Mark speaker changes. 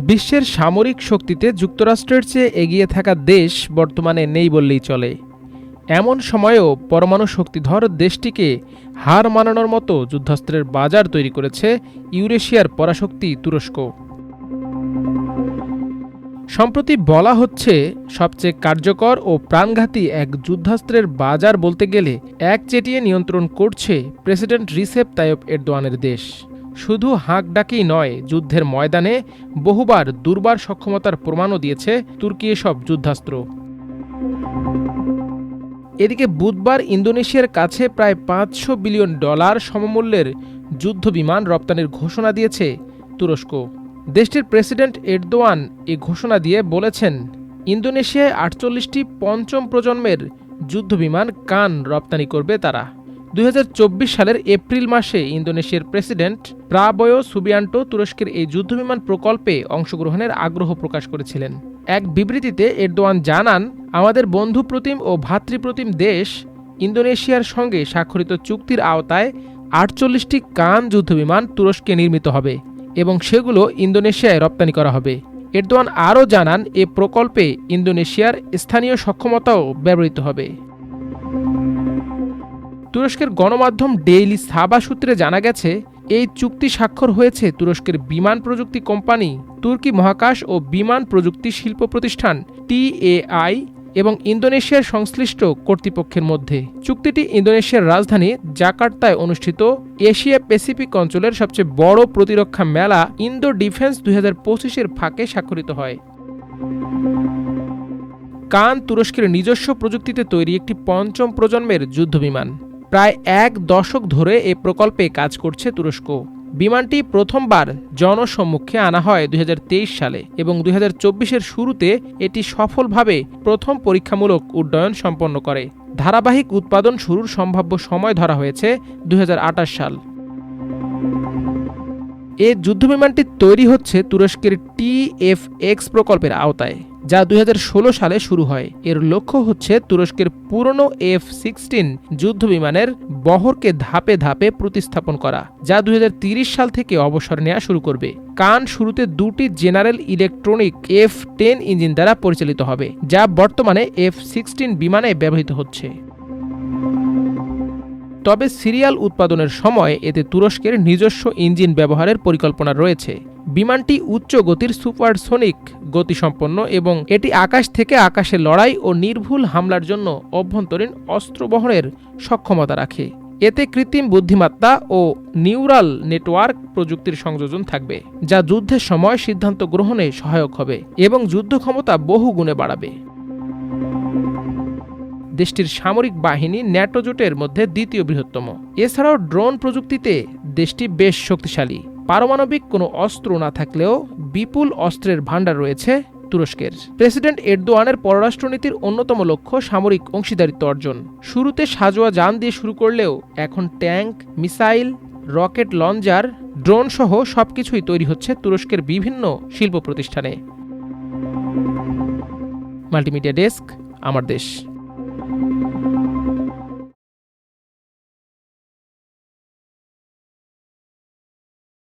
Speaker 1: বিশ্বের সামরিক শক্তিতে যুক্তরাষ্ট্রের চেয়ে এগিয়ে থাকা দেশ বর্তমানে নেই বললেই চলে। এমন সময়েও পরমাণু শক্তিধর দেশটিকে হার মানানোর মতো যুদ্ধাস্ত্রের বাজার তৈরি করেছে ইউরেশিয়ার পরাশক্তি তুরস্ক। সম্প্রতি বলা হচ্ছে, সবচেয়ে কার্যকর ও প্রাণঘাতী এক যুদ্ধাস্ত্রের বাজার বলতে গেলে একচেটিয়া নিয়ন্ত্রণ করছে প্রেসিডেন্ট রিসেপ তাইয়্যিপ এরদোয়ানের দেশ। শুধু হাঁকডাকেই নয়, যুদ্ধের ময়দানে বহুবার দুর্বার সক্ষমতার প্রমাণও দিয়েছে তুর্কি এসব যুদ্ধাস্ত্র। এদিকে বুধবার ইন্দোনেশিয়ার কাছে প্রায় $500 বিলিয়ন সমমূল্যের যুদ্ধবিমান রপ্তানির ঘোষণা দিয়েছে তুরস্ক। দেশটির প্রেসিডেন্ট এরদোয়ান এ ঘোষণা দিয়ে বলেছেন, ইন্দোনেশিয়ায় 48টি পঞ্চম প্রজন্মের যুদ্ধবিমান কান রপ্তানি করবে তারা। 2024 সালের এপ্রিল মাসে ইন্দোনেশিয়ার প্রেসিডেন্ট প্রাবয়ো সুবিয়ান্টো তুরস্কের এই যুদ্ধবিমান প্রকল্পে অংশগ্রহণের আগ্রহ প্রকাশ করেছিলেন। এক বিবৃতিতে এরদোয়ান জানান, আমাদের বন্ধুপ্রতিম ও ভ্রাতৃপ্রতিম দেশ ইন্দোনেশিয়ার সঙ্গে স্বাক্ষরিত চুক্তির আওতায় 48টি কান যুদ্ধবিমান তুরস্কে নির্মিত হবে এবং সেগুলো ইন্দোনেশিয়ায় রপ্তানি করা হবে। এরদোয়ান আরও জানান, এ প্রকল্পে ইন্দোনেশিয়ার স্থানীয় সক্ষমতাও ব্যবহৃত হবে। তুরস্কের গণমাধ্যম ডেইলি সাবা সূত্রে জানা গেছে, এই চুক্তি স্বাক্ষর হয়েছে তুরস্কের বিমান প্রযুক্তি কোম্পানি, তুর্কি মহাকাশ ও বিমান প্রযুক্তি শিল্প প্রতিষ্ঠান TAI এবং ইন্দোনেশিয়ার সংশ্লিষ্ট কর্তৃপক্ষের মধ্যে। চুক্তিটি ইন্দোনেশিয়ার রাজধানী জাকার্তায় অনুষ্ঠিত এশিয়া প্যাসিফিক অঞ্চলের সবচেয়ে বড় প্রতিরক্ষা মেলা ইন্দো ডিফেন্স 2025-এর ফাঁকে স্বাক্ষরিত হয়। কান তুরস্কের নিজস্ব প্রযুক্তিতে তৈরি একটি পঞ্চম প্রজন্মের যুদ্ধবিমান। প্রায় এক দশক ধরে এ প্রকল্পে কাজ করছে তুরস্ক। বিমানটি প্রথমবার জনসম্মুখে আনা হয় 2023 সালে এবং 2024-এর শুরুতে এটি সফলভাবে প্রথম পরীক্ষামূলক উড্ডয়ন সম্পন্ন করে। ধারাবাহিক উৎপাদন শুরুর সম্ভাব্য সময় ধরা হয়েছে 2028 সাল। এ যুদ্ধবিমানটি তৈরি হচ্ছে তুরস্কের TFX প্রকল্পের আওতায়, যা 2016 সালে শুরু হয়। এর লক্ষ্য হচ্ছে তুরস্কের পুরনো F-16 যুদ্ধবিমানের বহরকে ধাপে ধাপে প্রতিস্থাপন করা, যা 2030 সাল থেকে অবসর নেওয়া শুরু করবে। কান শুরুতে দুটি জেনারেল ইলেকট্রনিক F-10 ইঞ্জিন দ্বারা পরিচালিত হবে, যা বর্তমানে F-16 বিমানে ব্যবহৃত হচ্ছে। তবে সিরিয়াল উৎপাদনের সময় এতে তুরস্কের নিজস্ব ইঞ্জিন ব্যবহারের পরিকল্পনা রয়েছে। বিমানটি উচ্চ গতির সুপারসোনিক গতিসম্পন্ন এবং এটি আকাশ থেকে আকাশে লড়াই ও নির্ভুল হামলার জন্য অভ্যন্তরীণ অস্ত্র বহনের সক্ষমতা রাখে। এতে কৃত্রিম বুদ্ধিমত্তা ও নিউরাল নেটওয়ার্ক প্রযুক্তির সংযোজন থাকবে, যা যুদ্ধের সময় সিদ্ধান্ত গ্রহণে সহায়ক হবে এবং যুদ্ধ ক্ষমতা বহু গুণে বাড়াবে। দেশটির সামরিক বাহিনী ন্যাটো জোটের মধ্যে দ্বিতীয় বৃহত্তম। এছাড়াও ড্রোন প্রযুক্তিতে দেশটি বেশ শক্তিশালী। পারমাণবিক কোনো অস্ত্র না থাকলেও বিপুল অস্ত্রের ভাণ্ডার রয়েছে তুরস্কের। প্রেসিডেন্ট এরদোয়ানের পররাষ্ট্রনীতির অন্যতম লক্ষ্য সামরিক অংশীদারিত্ব অর্জন। শুরুতে সাজোয়া যান দিয়ে শুরু করলেও এখন tank, missile, rocket launcher, drone সহ সবকিছুই তৈরি হচ্ছে তুরস্কের বিভিন্ন শিল্প প্রতিষ্ঠানে। মাল্টিমিডিয়া ডেস্ক, আমার দেশ।